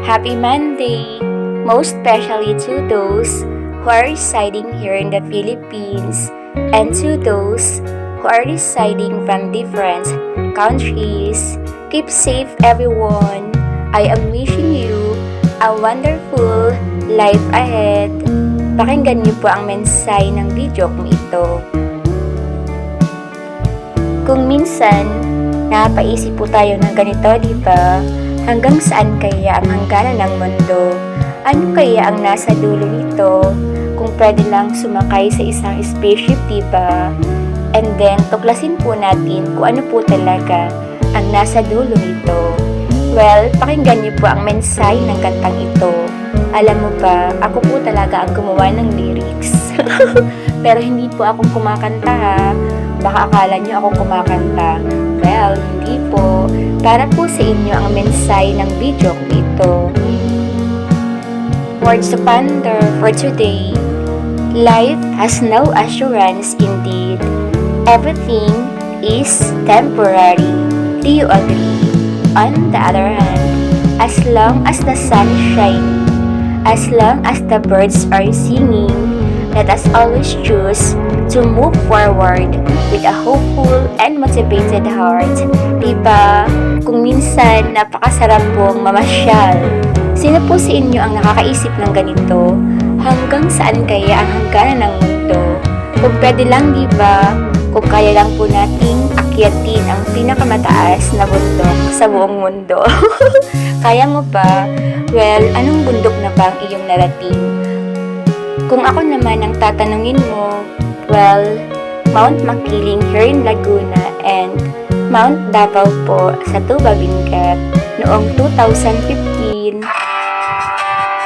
Happy Monday! Most especially to those who are residing here in the Philippines and to those who are residing from different countries. Keep safe everyone! I am wishing you a wonderful life ahead. Pakinggan niyo po ang mensahe ng video kong ito. Kung minsan, napaisip po tayo ng ganito, di ba? Hanggang saan kaya ang hangganan ng mundo? Ano kaya ang nasa dulo nito? Kung pwede lang sumakay sa isang spaceship, di ba? And then, tuklasin po natin kung ano po talaga ang nasa dulo nito. Well, pakinggan niyo po ang mensahe ng kantang ito. Alam mo ba, ako po talaga ang gumawa ng lyrics. Pero hindi po akong kumakanta ha. Baka akala niyo ako kumakanta. Well, hindi po. Para po sa inyo ang mensahe ng video ko ito. Words to ponder for today. Life has no assurance indeed. Everything is temporary. Do you agree? On the other hand, as long as the sun is shining, as long as the birds are singing, let us always choose to move forward with a hopeful and motivated heart. Diba? Kung minsan, napakasarap pong mamasyal. Sino po sa inyo ang nakakaisip ng ganito? Hanggang saan kaya ang hangganan ng mundo? Kung pwede lang, diba? Kung kaya lang po nating akyatin ang pinakamataas na bundok sa buong mundo. Kaya mo ba? Well, anong bundok na ba ang iyong narating? Kung ako naman ang tatanungin mo, well, Mount Makiling here in Laguna and Mount Davao po sa Tuba Benguet noong 2015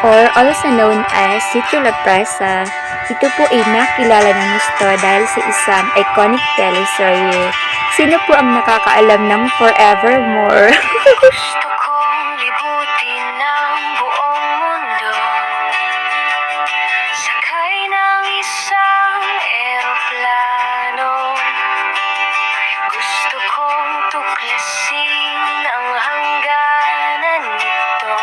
or also known as Sitio La Presa. Ito po ay nakilala ng gusto dahil sa isang iconic teleserye. Sino po ang nakakaalam ng Forevermore? Gusto kong libutin ng buong mundo, sakay ng isang eroplano. Gusto kong tuklasin ang hangganan nito,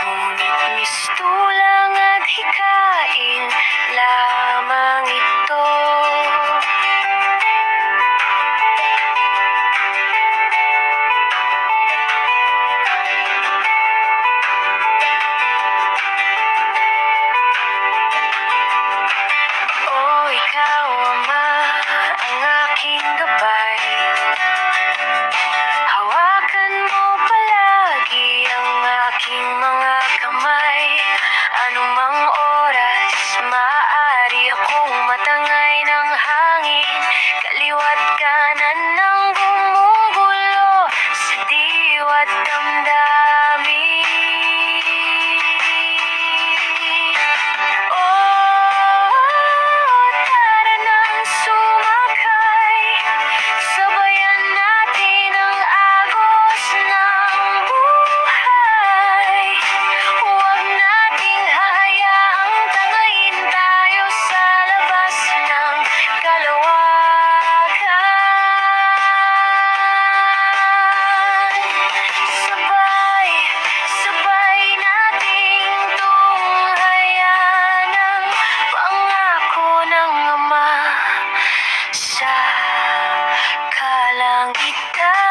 ngunit mistulang at hikain lamang ito. O ikaw, Ama, ang aking gabay. Hawakan mo palagi ang aking mga kamay. Anumang oras, maaari akong matangay ng hangin. Kaliwa't kanan ng gumugulo sa diwa't damdamin. Tara nang sumakay, sabayan natin ang agos ng buhay. Huwag nating hayaang tangayin tayo sa labas ng kalawakan. Sabay, sabay nating tunghayan ang pangako ng Ama sa kalangitan.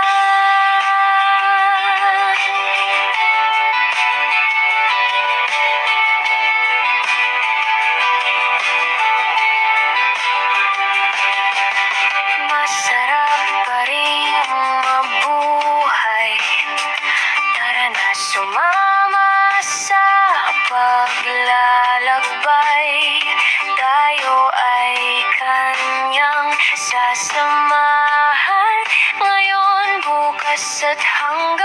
Masarap pa rin mabuhay. Tara na sumama sa paglalakbay. Tayo ay kanyang sasamahan, ngayon, bukas at hanggang